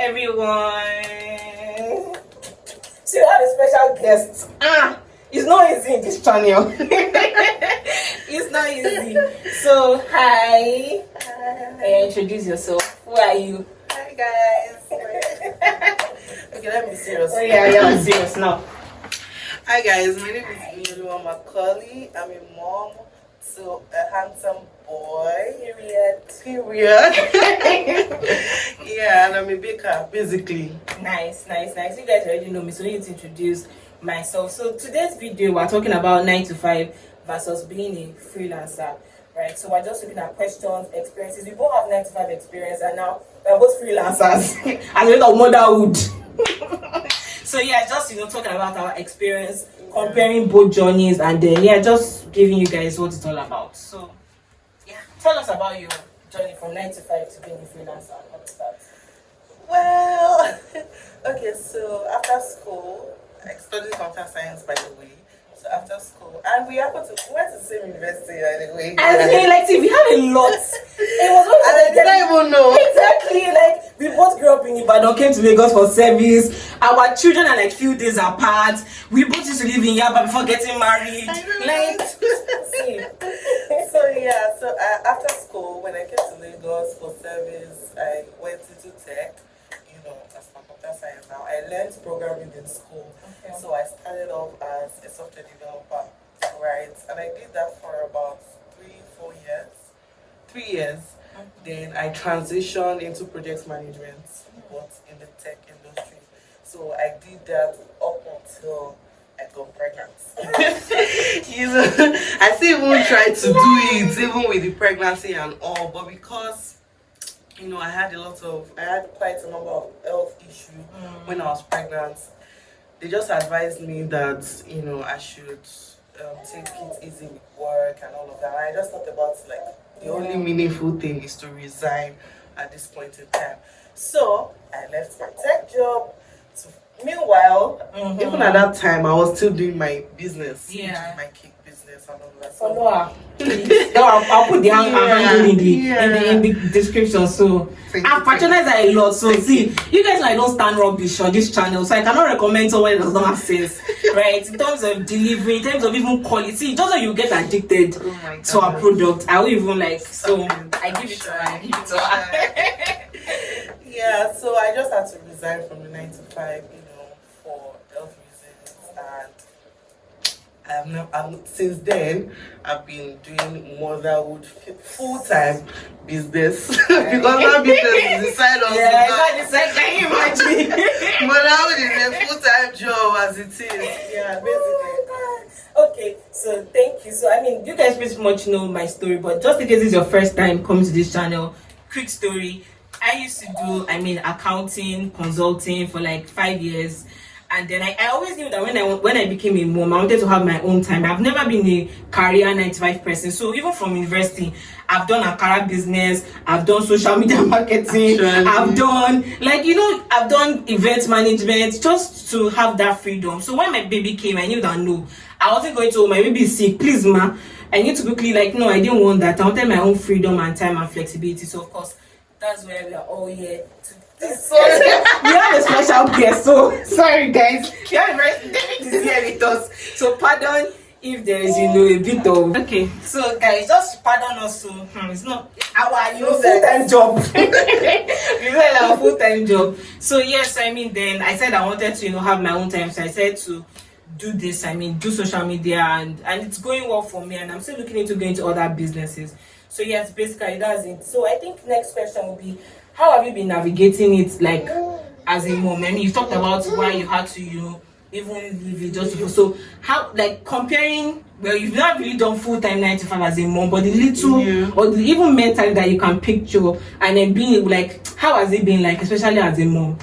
everyone. See, we have a special guest. It's not easy in this channel. It's not easy. So, hi. Introduce yourself. Who are you? Hi guys. Okay, let me be serious. Oh yeah, I'm serious now. Hi guys, my name is Milo Macaulay. I'm a mom to a handsome boy. Period. Yeah, and I'm a baker, basically. Nice. You guys already know me, so I need to introduce myself. So today's video, we're talking about 9 to 5 versus being a freelancer, right? So we're just looking at questions, experiences. We both have 9 to 5 experience, and now we're both freelancers as a result of motherhood. So yeah, just talking about our experience, comparing both journeys, and then just giving you guys what it's all about. So yeah, tell us about your journey from 9 to 5 to being a freelancer. How did that? Well, okay, so after school, I studied computer science, by the way. So after school, and we went to the same university, by the way. And we have a lot. It was and I didn't even know. Exactly, we both grew up in Ibadan, came to Lagos for service. Our children are few days apart. We both used to live in Yaba before getting married. So after school, when I came to Lagos for service, I went into tech. As for computer science now, I learned programming in school. Okay. So I started off as a software developer, right? And I did that for about 3-4 years. 3 years. Okay. Then I transitioned into project management, but in the tech industry. So I did that up until I got pregnant. I still even tried to do it, even with the pregnancy and all, but because I had quite a number of health issues when I was pregnant. They just advised me that I should take it easy with work and all of that. I just thought about the only meaningful thing is to resign at this point in time. So I left my tech job. Meanwhile, even at that time, I was still doing my business, which is my cake business and all that. I'll put the handle in the description. So I've patronized a lot. So see, you guys know I don't stand rubbish on this channel, so I cannot recommend someone that does not have sense, right? In terms of delivery, in terms of even quality, just so you get addicted to our product. I will even so I give it to her. Yeah, so I just had to resign from the 9 to 5, for health reasons, and since then I've been doing motherhood full-time business because that business is the side of can you imagine? Motherhood is a full-time job as it is. Yeah, basically. Okay, so thank you. So you guys pretty much know my story, but just in case this is your first time coming to this channel, quick story. I used to do accounting, consulting for 5 years. And then I always knew that when I became a mom, I wanted to have my own time. I've never been a career 9 to 5 person. So even from university, I've done a career business, I've done social media marketing, I've done I've done event management just to have that freedom. So when my baby came, I knew that no, I wasn't going to, my baby is sick, please ma. I need to quickly no, I didn't want that. I wanted my own freedom and time and flexibility. So of course, that's where we are all here to. So we have a special guest, so sorry guys, we have a very David is here with us, so pardon if there is a bit of so guys, just pardon us. So it's not our full-time job. We had our full-time job. So yes, then I said I wanted to have my own time, so I said to do this, do social media, and it's going well for me, and I'm still looking into going to other businesses. So yes, basically that's it. So I think next question will be, how have you been navigating it as a mom? You talked about why you had to even leave it just before. So how comparing, well, you've not really done full-time 9 to 5 as a mom, but the little or even mentally that you can picture, and then being how has it been especially as a mom?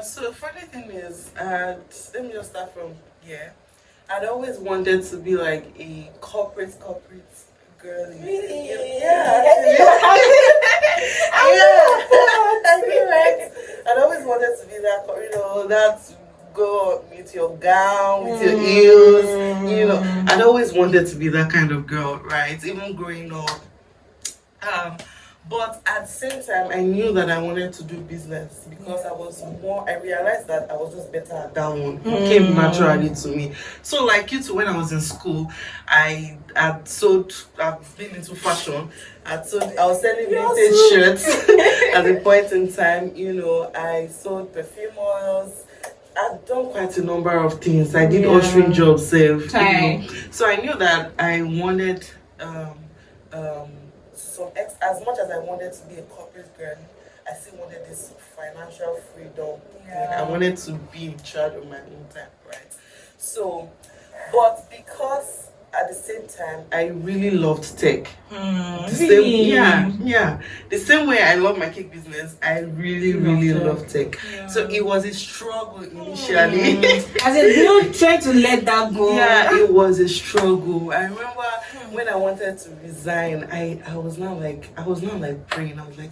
So the funny thing is, let me just start from here. I'd always wanted to be a corporate girly. Really? Yeah. I'd always wanted to be that, that girl with your gown, with your heels, I'd always wanted to be that kind of girl, right? Even growing up. But at the same time, I knew that I wanted to do business because I realized that I was just better at that one. It came naturally to me. So, like you too, when I was in school, I've been into fashion. I was selling vintage shirts at a point in time. I sold perfume oils. I've done quite a number of things. I did ushering jobs, so I knew that I wanted as much as I wanted to be a corporate girl, I still wanted this financial freedom. I wanted to be in charge of my own time, right? So, but because at the same time I really loved tech. The same way I love my cake business, I really love tech. So it was a struggle initially. As in, trying to let that go. Yeah, it was a struggle. I remember when I wanted to resign, I was not like praying. I was like,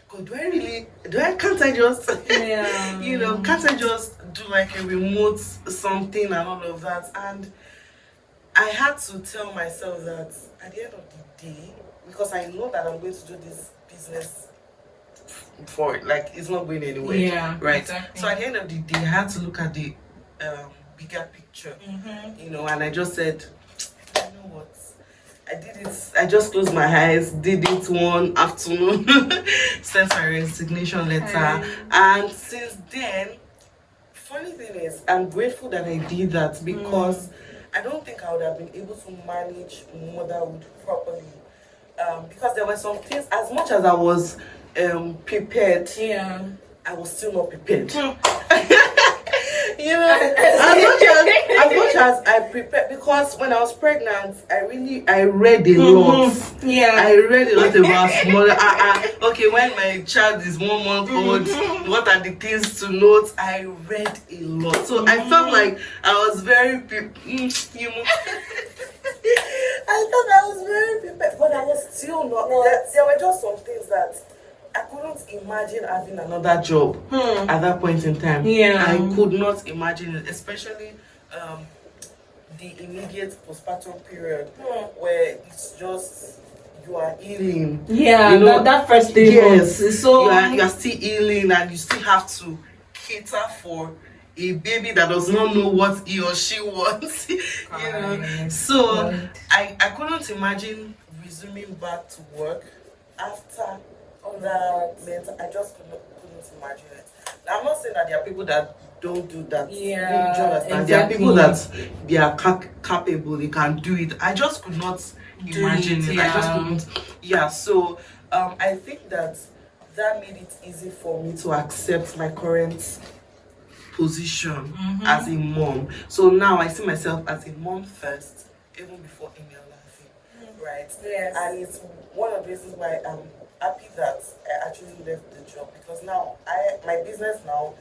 God, can't I just can't I just do like a remote something and all of that? And I had to tell myself that at the end of the day, because I know that I'm going to do this business for it, like it's not going anywhere. Yeah, right. Exactly. So at the end of the day, I had to look at the bigger picture, and I just said, you know what? I did it. I just closed my eyes, did it one afternoon, sent my resignation letter, and since then, funny thing is, I'm grateful that I did that because I don't think I would have been able to manage motherhood properly. Because there were some things, as much as I was prepared, I was still not prepared. As much as I prepared, because when I was pregnant, I read a lot. I read a lot about mother. Okay, when my child is 1 month old, what are the things to note? I read a lot, so I felt like I was very I thought I was very prepared, but I was still not. There were just some things that I couldn't imagine having another job at that point in time. I could not imagine it, especially the immediate postpartum period where it's just you are healing. That first 3 months. So you are still healing, and you still have to cater for a baby that does not know what he or she wants. So I couldn't imagine resuming back to work after that meant I just couldn't imagine it. I'm not saying that there are people that don't do that. Exactly. There are people that they are capable, they can do it. I just could not imagine it. I just couldn't. So I think that made it easy for me to accept my current position as a mom. So now I see myself as a mom first, even before any other thing. Right? Yes. And it's one of the reasons why I'm happy that I actually left the job, because now my business now,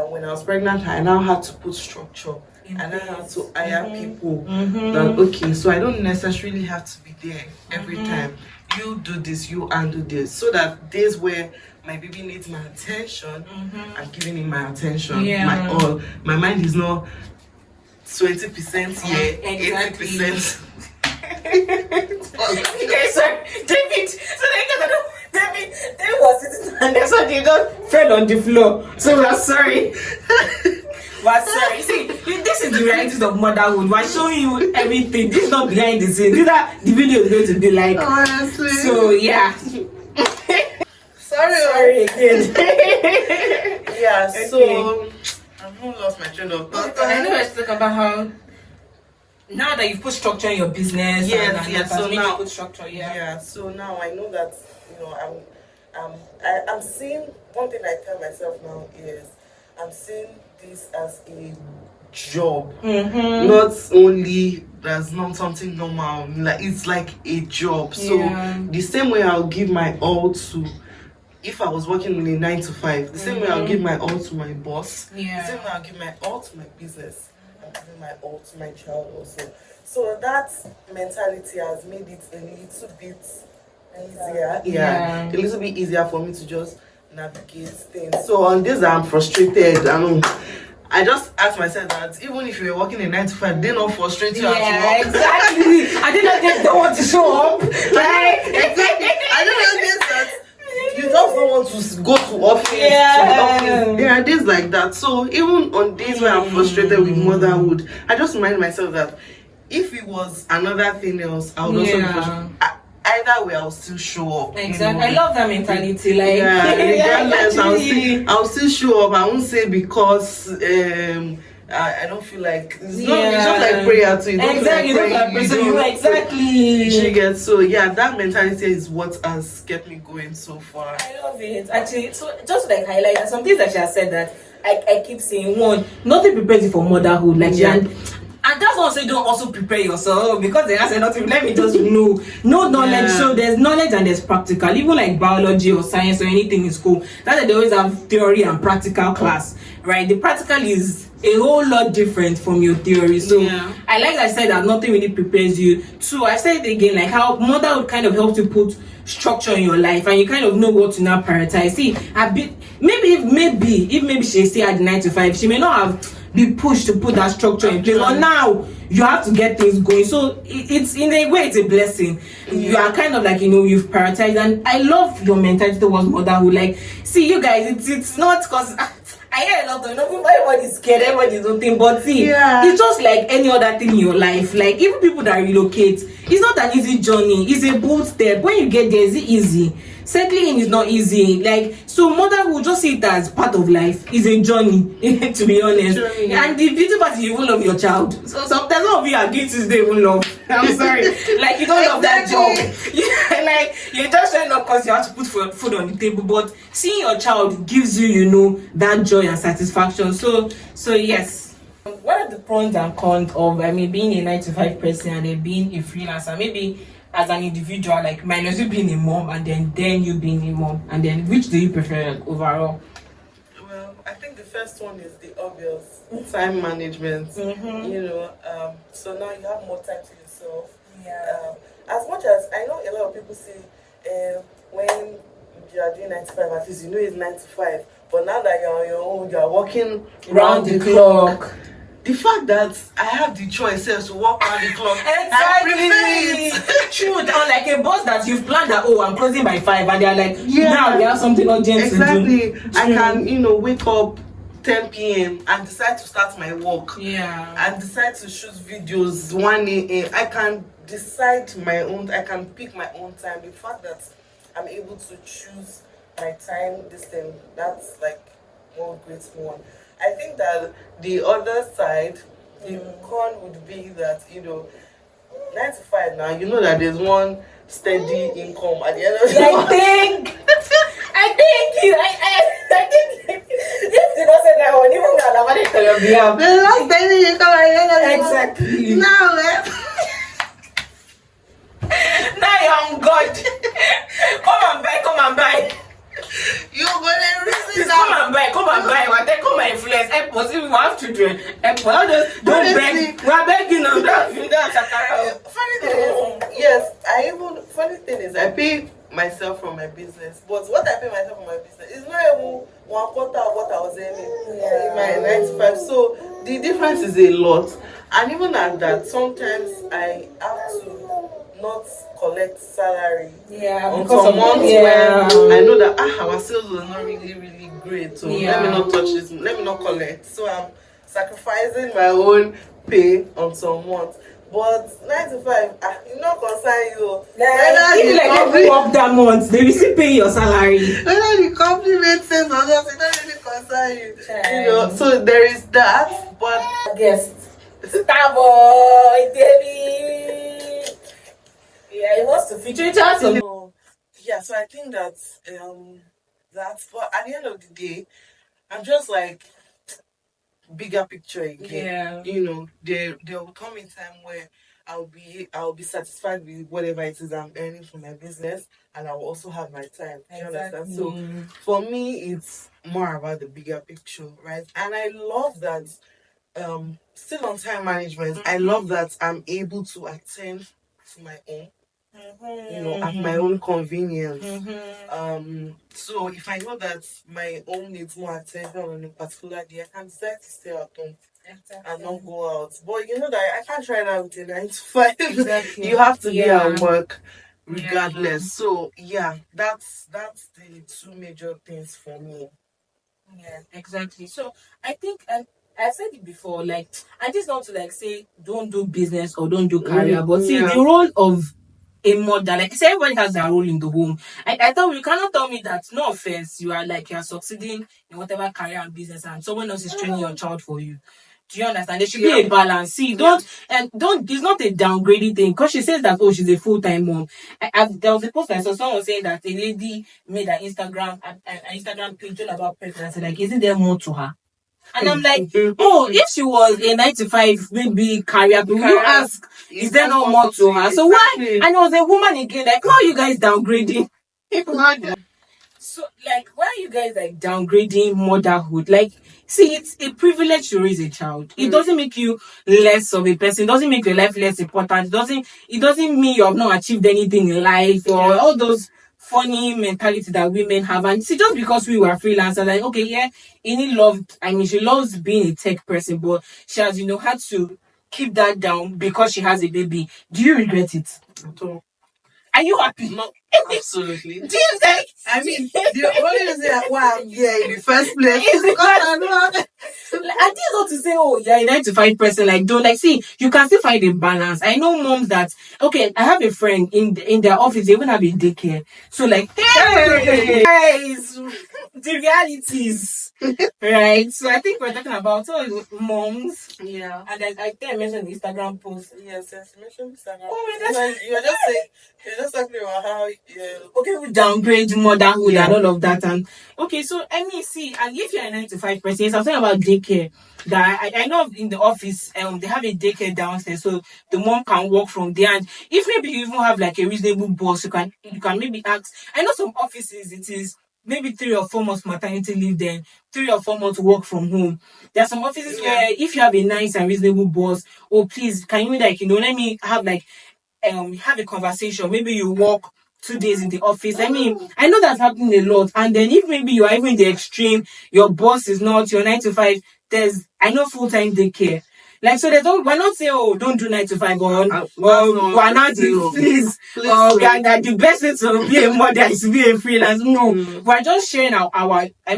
when I was pregnant, I now had to put structure and I had to hire people that okay, so I don't necessarily have to be there every time. You do this, you handle this, so that days where my baby needs my attention, I'm giving him my attention, my all. My mind is not 20% here, 80%. Okay, sorry, David. So David was sitting and that's why they just fell on the floor. So we're sorry. We're sorry. See, this is the realities of motherhood. We're showing you everything. This is not behind the scenes. These are the video is going to be like. Honestly. So yeah. Sorry again. Okay. So I've lost my train of thought. I know let's talk about how now that you've put structure in your business, so now put structure, so now I know that I'm seeing, one thing I tell myself now is I'm seeing this as a job, not only that's not something normal, like it's like a job. So the same way I'll give my all to, if I was working in a 9 to 5, the same way I'll give my all to my boss, the same way I'll give my all to my business, I'm giving my all to my child also. So that mentality has made it a little bit easier. A little bit easier for me to just navigate things. So on this, I'm frustrated. I just ask myself that even if you're working a 9 to 5, they not frustrate you at work. Exactly. I did not just don't want to show up. Exactly. I did not get that just don't want to go to office. There are days like that. So even on days where I'm frustrated with motherhood, I just remind myself that if it was another thing else, I would also be frustrated. Either way, I'll still show up. Exactly. I love that mentality. Like, regardless, I'll still show up. I won't say because I don't feel like it's not like prayer too. Exactly. She gets so that mentality is what has kept me going so far. I love it. Actually, so just like highlight some things that she has said that I keep saying. One, nothing prepares you for motherhood. Like and that's also you don't also prepare yourself because they answer nothing. Let me just know knowledge. So there's knowledge and there's practical. Even like biology or science or anything in school, that's why they always have theory and practical class, right? The practical is a whole lot different from your theory. So I like that I said that nothing really prepares you. Two, I said it again, like how motherhood kind of helps you put structure in your life and you kind of know what to now prioritize. See, if she stay at 9 to 5, she may not have be pushed to put that structure in place, but now you have to get things going. So it's in a way it's a blessing. You are kind of like you've prioritized, and I love your mentality towards motherhood. Like, see, you guys, it's not because I hear a lot of everybody's scared, everybody's don't think, but see, it's just like any other thing in your life. Like even people that relocate, it's not an easy journey. It's a bold step. When you get there, is it easy? Settling in is not easy. Like, so motherhood, just see it as part of life. It's a journey, to be honest. And the beauty part is you even love your child. So sometimes some of you are doing things they even love. I'm sorry. Like you don't love that job. Like you're just showing up because you have to put food on the table. But seeing your child gives you, that joy and satisfaction. So yes. What are the pros and cons of being a 9 to 5 person and then being a freelancer? Maybe as an individual, like minus you being a mom and then you being a mom, and then which do you prefer overall? Well, I think the first one is the obvious time management. So now you have more time to yourself. As much as I know a lot of people say when you are doing 9 to 5, at least it's 9 to 5, but now that you're on your own, you are working round the clock. The fact that I have the choice to walk around the clock, exactly. True, unlike a boss that you've planned that I'm closing by 5, and they're like, now we have something urgent to do. I can, wake up 10 p.m. and decide to start my work. And decide to shoot videos 1 a.m. I can decide my own. I can pick my own time. The fact that I'm able to choose my time, that's like one great one. I think that the other side, the con would be that 9 to 5 now, that there's one steady income at the end of the month. I think if you don't say that one, even though I'm managed on your behalf. There's one steady income at the end of the month. Exactly. Now, now you're on God. Come and buy. You're gonna reason come and buy. Come and influence. Help us if we have children. Help us. Don't beg. We're begging them. Funny thing is, I pay myself from my business, but what I pay myself from my business is not even 1/4 of what I was earning in my 9 to 5. So the difference is a lot, and even at that, sometimes I have to not collect salary on some months where I know that our sales was not really great, so let me not touch this, let me not collect. So I'm sacrificing my own pay on some months. But 9 to 5, it not concern you. If you up that month, they will still pay your salary. Whether the company makes sense or not, it doesn't really concern you. So there is that. But guest, Starboy, David. He wants to feature each other. So I think that but at the end of the day, I'm just like bigger picture again. There will come a time where I'll be satisfied with whatever it is I'm earning from my business, and I will also have my time. You understand? So for me, it's more about the bigger picture, right? And I love that. Still on time management, I love that I'm able to attend to my own. At my own convenience. So if I know that my own needs more attention on a particular day, I can decide to stay at home and not go out. But that I can't try that with a 9 to 5. You have to be at work. regardless. So yeah, that's the two major things for me. Yeah, exactly. So I think, and I said it before, like, I just not to like say don't do business or don't do career, but see the role of a mother, like I said, everybody has their role in the home. I thought you cannot tell me that, no offense, you are like, you are succeeding in whatever career and business, and someone else is training your child for you. Do you understand? There should be a balance. See, don't. It's not a downgrading thing. Because she says that, oh, she's a full-time mom. There was a post I saw, someone was saying that a lady made an Instagram page all about pregnancy. Like, isn't there more to her? And I'm like, oh, if she was a 9 to 5, maybe career, will you ask, is there not more to her? So why? And it was a woman again, like, why are you guys downgrading? So, like, why are you guys like downgrading motherhood? Like, see, it's a privilege to raise a child. It doesn't make you less of a person. It doesn't make your life less important. It doesn't mean you have not achieved anything in life or all those funny mentality that women have. And see, just because we were freelancers, like, okay, yeah, Ini loved, I mean, she loves being a tech person, but she has, had to keep that down because she has a baby. Do you regret it? At all. Are you happy? No, absolutely. Do you think? I mean, the only reason why I'm here in the first place is because I know. Like, I didn't want to say, oh, you're a 9 to 5 person. Like, don't, like, see, you can still find a balance. I know moms that, okay, I have a friend in their office, they even have a daycare. So, like, hey, guys, the realities, right? So, I think we're talking about moms. Yeah. And I think I mentioned the Instagram post. Yes, you mentioned Instagram. Oh, that's you're just talking about how, yeah. Okay, we downgrade motherhood and all of that. And okay, so I mean, see, and if you're a 9 to 5 person, yes, I'm talking about daycare. That I know in the office, they have a daycare downstairs, so the mom can work from there. And if maybe you even have like a reasonable boss, you can maybe ask. I know some offices it is maybe 3 or 4 months maternity leave, then 3 or 4 months work from home. There are some offices where if you have a nice and reasonable boss, oh please, can you like let me have like have a conversation. Maybe you work 2 days in the office. I mean, I know that's happening a lot. And then if maybe you are even in the extreme, your boss is not your 9 to 5. I know full-time daycare. Like, so we're not saying, oh, don't do 9 to 5 or we're not please. That the best way to be a mother is to be a freelance. No, we're just sharing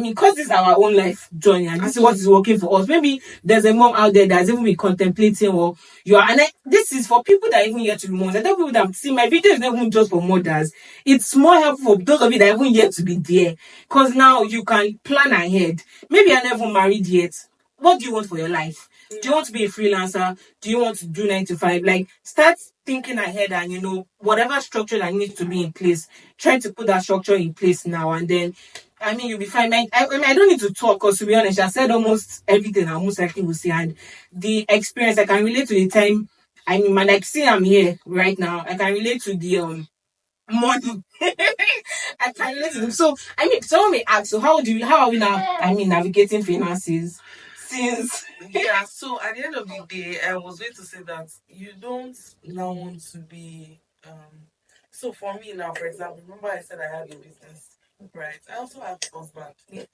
because this is our own life journey and this is what is working for us. Maybe there's a mom out there that's even been contemplating or this is for people that even yet to be mothers. I tell people that see my video is not even just for mothers. It's more helpful for those of you that even yet to be there. Because now you can plan ahead. Maybe you're never married yet. What do you want for your life? Do you want to be a freelancer? Do you want to do 9 to 5? Like, start thinking ahead and, whatever structure that needs to be in place, try to put that structure in place now. And then, I mean, you'll be fine. I don't need to talk because, to be honest, I said almost everything I most likely will say. And the experience, I can relate to the time. I mean, like, see, I'm here right now. I can relate to the money. I can relate to them. So, I mean, someone may ask, so how are we now, navigating finances? Yeah, so at the end of the day, I was going to say that you don't now want to be so for me now, for example, remember I said I had a business, right? I also have a husband. To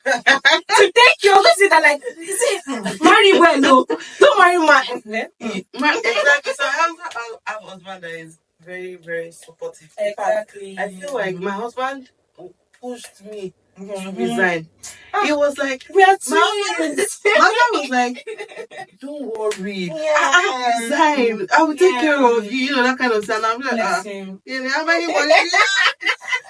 take your listen that like you see, marry well, no, don't marry man. Exactly. So I also have a husband that is very, very supportive. Exactly. I feel like my husband pushed me to resign. It was like we are my husband was like, don't worry, I resign. I will take care of you, that kind of stuff. I'm like, how many money?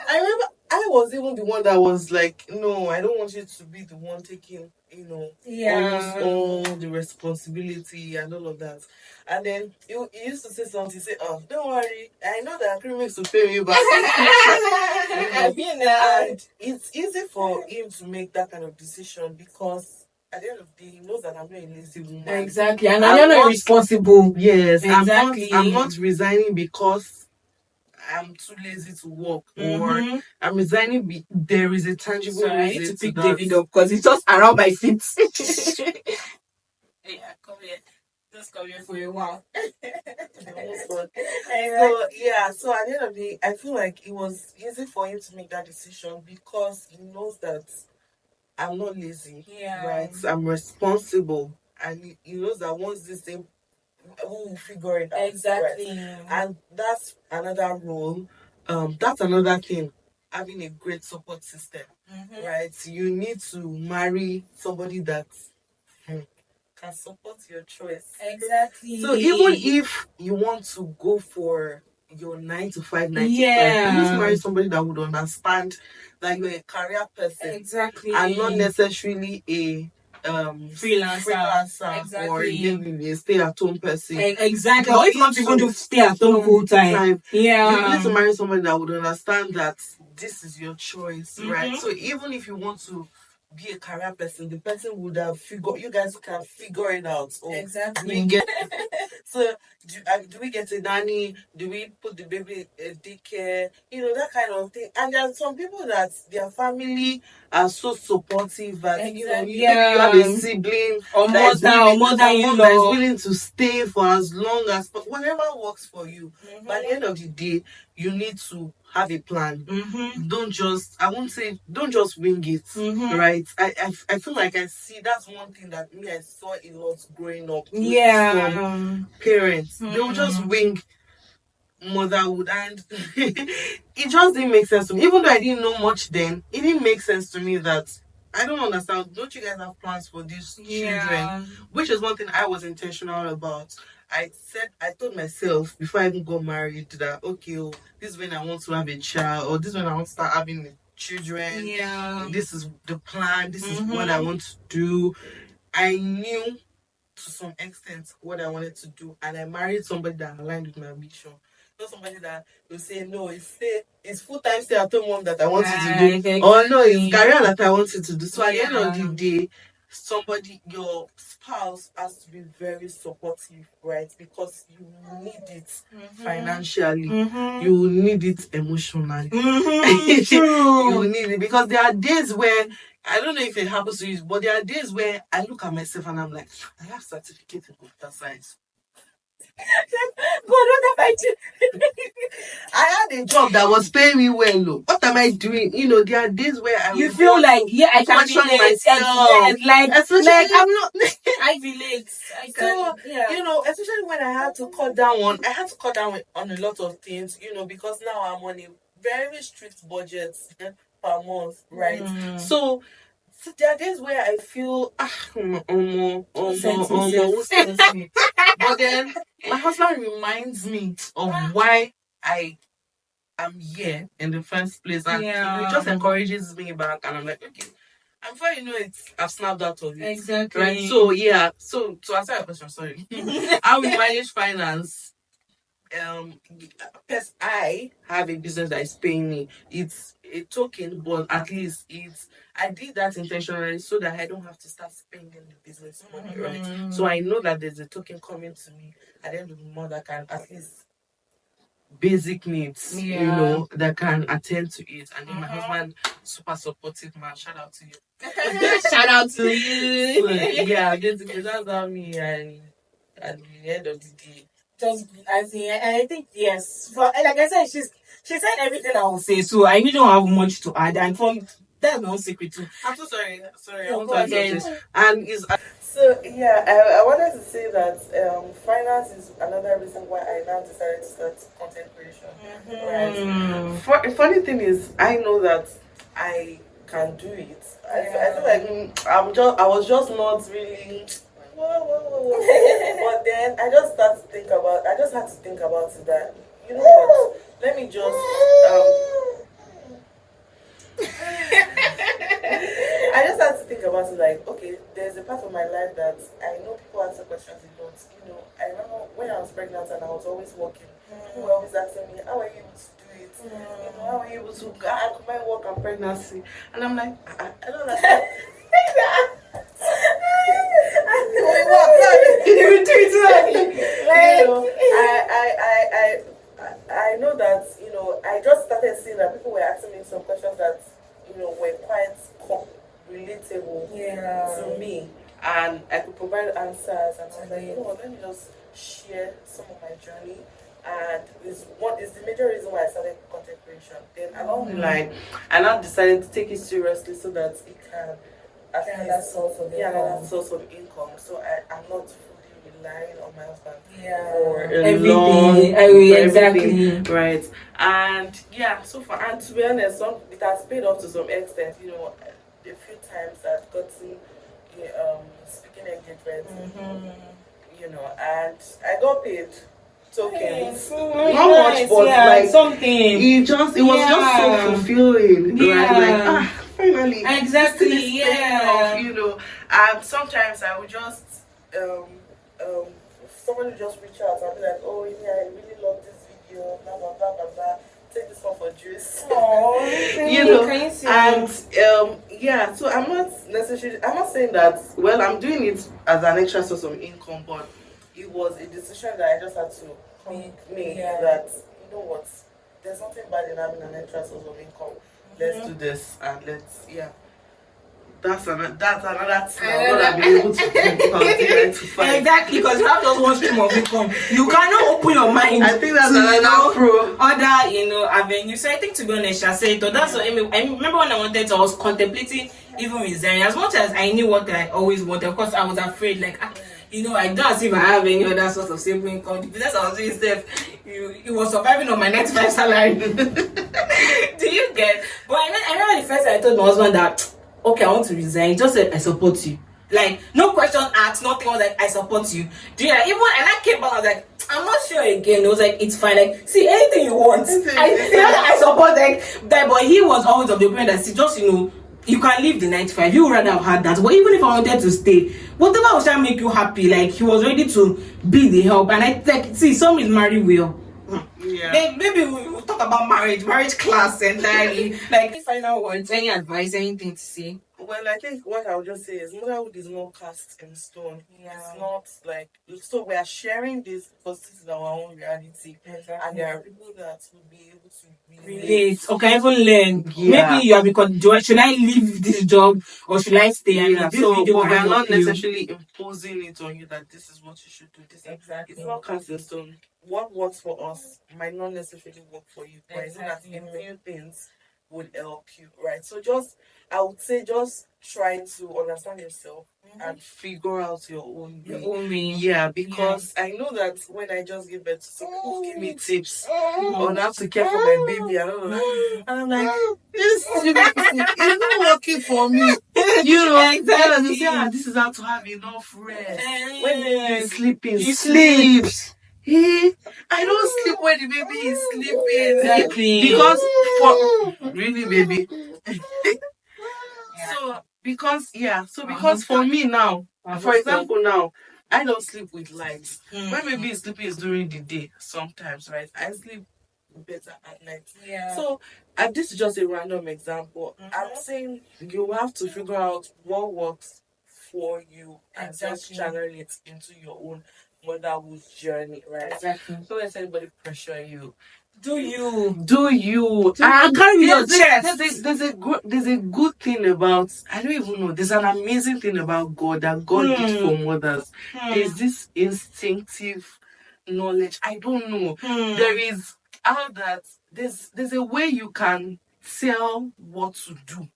I remember I was even the one that was like, no, I don't want you to be the one taking, almost all the responsibility and all of that. And then he used to say something, say, oh, don't worry, I know that agreements to pay me back. And it's easy for him to make that kind of decision because at the end of the day, he knows that I'm not a lazy woman. Exactly, and you're not responsible. Yes, exactly. I'm not resigning because I'm too lazy to work, or I'm resigning. There is a tangible reason. I need to pick David up because it's just around my feet. Yeah, come here. Just come here for a while. So at the end of the day, I feel like it was easy for him to make that decision because he knows that I'm not lazy. Yeah. Right? I'm responsible. And he knows that once this thing, we'll figure it out. Exactly. Right? And that's another role that's another thing. Having a great support system, right? You need to marry somebody that can support your choice. Exactly. So even if you want to go for your 9 to 5, 9 to 5, you need to marry somebody that would understand that you're a career person. Exactly. And not necessarily a freelancer or maybe a stay-at-home person. Exactly. Or if you want to even do stay-at-home full time. Yeah. You need to marry somebody that would understand that this is your choice, right? So even if you want to be a career person, the person would have you guys can figure it out. Exactly. So do we get a nanny? Do we put the baby in daycare? That kind of thing. And there are some people that their family are so supportive that maybe you have a sibling or mother-in-law that is willing to stay for as long as whatever works for you. By the end of the day, you need to have a plan. Don't just wing it, right? I feel like I see that's one thing that I saw a lot growing up. From parents, they will just wing motherhood, and it just didn't make sense to me. Even though I didn't know much then, it didn't make sense to me that I don't understand. Don't you guys have plans for these children? Which is one thing I was intentional about. I told myself before I even got married that this is when I want to have a child, or this is when I want to start having children. This is the plan. This is what I want to do. I knew to some extent what I wanted to do, and I married somebody that aligned with my ambition. Not somebody that will say, no, it's full-time stay-at-home mom that I want you to do. Or no, it's career that I want you to do. So at the end of the day, your spouse has to be very supportive, right? Because you need it financially. You need it emotionally. You need it because there are days where I don't know if it happens to you, but there are days where I look at myself and I'm like, I have certificate in computer science. But what am I doing? I had a job that was paying me well. Though. What am I doing? There are days where I feel like I can relate myself. Like I'm not. I relate. Especially when I had to cut down on a lot of things. Because now I'm on a very strict budget per month, right? So there are days where I feel who sends me. But then my husband reminds me of why I am here in the first place, and he just encourages me back, and I'm like, okay. And before you know it, I've snapped out of it. Exactly. Right. So to answer your question, sorry. How we manage finance. I have a business that is paying me. It's a token, but at least I did that intentionally so that I don't have to start spending the business money, right? So I know that there's a token coming to me at the end of the month that can at least basic needs, that can attend to it. And then my husband, super supportive man, shout out to you. Shout out to you. So, basically that's how me and at the end of the day. Just I think yes. But like I said, she said everything I will say, so I really don't have much to add. And that's my own secret too. I'm so sorry. I want to add this. And I wanted to say that finance is another reason why I now decided to start content creation. Right. Funny thing is, I know that I can do it. I feel like I was just not really. But then I just had to think about it that, you know what, let me just I just had to think about it like, okay, there's a part of my life that I know people answer questions a lot. I remember when I was pregnant and I was always working, people were always asking me, how are you able to do it? How are you able to combine work and pregnancy? And I'm like, I don't understand. I know that I just started seeing that people were asking me some questions that were quite relatable to me, and I could provide answers. And I was like, let me just share some of my journey. And is the major reason why I started content creation. Then along the line, I now decided to take it seriously so that it can another source of income. So I'm not fully relying on my husband for everything. everything, right? And yeah, so for and to be honest, it has paid off to some extent. You know, a few times I've gotten speaking engagements. You know, and I got paid tokens. Not much, but like something. It was just so fulfilling, right? Like finally, exactly, off, you know. And sometimes I would just um someone would just reach out and be like, oh yeah, I really love this video, blah blah blah blah blah. Take this one for juice. You know, and yeah, so I'm not saying that, well, I'm doing it as an extra source of income, but it was a decision that I just had to make that, you know what, there's nothing bad in having an extra source of income. Let's do this, and that's another thing I would have been able to do if I was doing 9 to 5. Exactly, because you have just one stream of income. You cannot open your mind. I think that's another pro. Other, avenues. So I think, to be honest, I said that's what I mean. I remember when I was contemplating even resigning. As much as I knew what I always wanted, of course I was afraid, like I don't see if I have any other source of stable income. The business I was doing itself, it was surviving on my 95 salary. Do you get? But I remember the first time I told my husband that, okay, I want to resign. He just said, I support you. Like, no question asked, nothing. I was like, I support you. Do you know? Even, and I came back, I was like, I'm not sure again. It was like, it's fine. Like, see, anything you want. I support that. But he was always of the opinion that, see, just, you can leave the 95. You would rather have had that. But even if I wanted to stay, whatever was trying to make you happy, like, he was ready to be the help. And I like, see, some is marry well. Yeah. Maybe we'll talk about marriage class entirely. Like, final words, any advice, anything to say? Well, I think what I would just say is motherhood is not cast in stone. Yeah. It's not like, so we are sharing this because this is our own reality. Exactly. And there are people that will be able to relate. Okay, even learn. Yeah. Maybe you have because should I leave this job or should I stay? Yeah. So we are not necessarily imposing it on you that this is what you should do. This exactly. It's not cast in stone. What works for us might not necessarily work for you. But exactly. I know that a few things would help you, right? So I would say just try to understand yourself and figure out your own way. Yeah, because I know that when I just give birth to someone, give me tips on how to care for my baby, I don't know. And I'm like, this is not working for me. Exactly. This is how to have enough rest. When you're sleeping, you sleep. Hey, I don't sleep when the baby is sleeping. Exactly. Because really, baby. Because for me now, for example now, I don't sleep with lights. When baby is sleeping is during the day sometimes, right? I sleep better at night. Yeah. So this is just a random example. I'm saying you have to figure out what works for you and just channel it into your own motherhood journey, right? Exactly. Don't let anybody pressure you. Do you? I carry your chest. There's a good thing about, I don't even know. There's an amazing thing about God that God did for mothers. There's this instinctive knowledge. I don't know. There is how that there's a way you can tell what to do.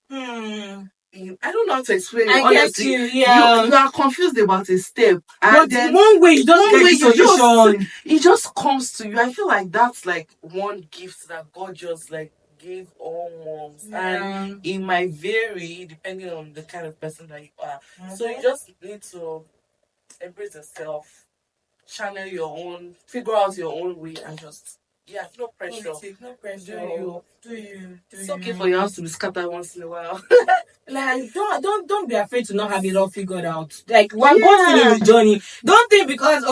I don't know how to explain it. Honestly, you are confused about a step, and then one way you don't get the solution. It just comes to you. I feel like that's like one gift that God just like gave all moms, and it might vary depending on the kind of person that you are. So you just need to embrace yourself, channel your own, figure out your own way, and just no pressure. No pressure. Do you? It's okay for your house to be scattered once in a while. Like, don't be afraid to not have it all figured out. Like, we're going through the journey. Don't think because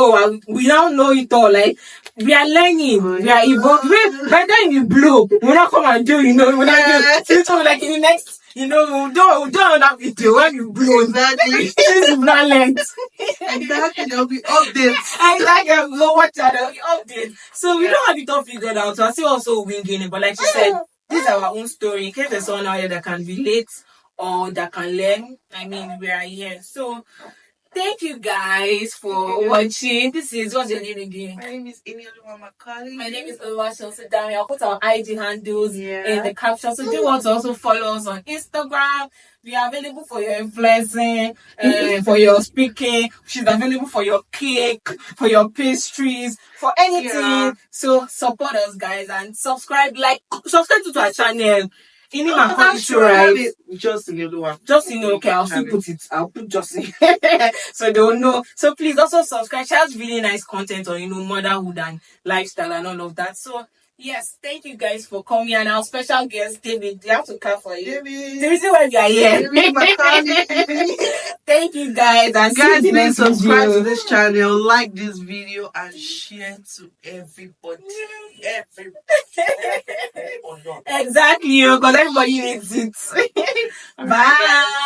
we don't know it all. Like, we are learning, we are evolving. By the time you blow, we're not come and do. We're not do. So like in the next, we don't have video when you blow. Exactly. Since you've not learned. Exactly. There'll be updates. Exactly. So watch out. There'll be updates. So we don't have it all figured out. So I still also winging it. But like she said, this is our own story. In case there's someone out there that can relate or that can learn, I mean, we are here. So Thank you guys for watching. This is, what's your name again? My name is Inioluwa Makali. My name is Oluwaseun Sidami. I'll put our IG handles in the caption. So do you want to also follow us on Instagram? We are available for your influencing, for your speaking. She's available for your cake, for your pastries, for anything. Yeah. So support us, guys, and subscribe to our channel. That's true. I have it. Just Inioluwa. Just okay, I'll still put it. I'll put just so they'll know. So please also subscribe. She has really nice content on motherhood and lifestyle and all of that. So yes, thank you guys for coming. And our special guest, David, they have to clap for you. David. The reason why we are here. Thank you guys, and guys, please subscribe to this channel, like this video, and share to everybody. Everybody. Exactly, because everybody needs it. Bye.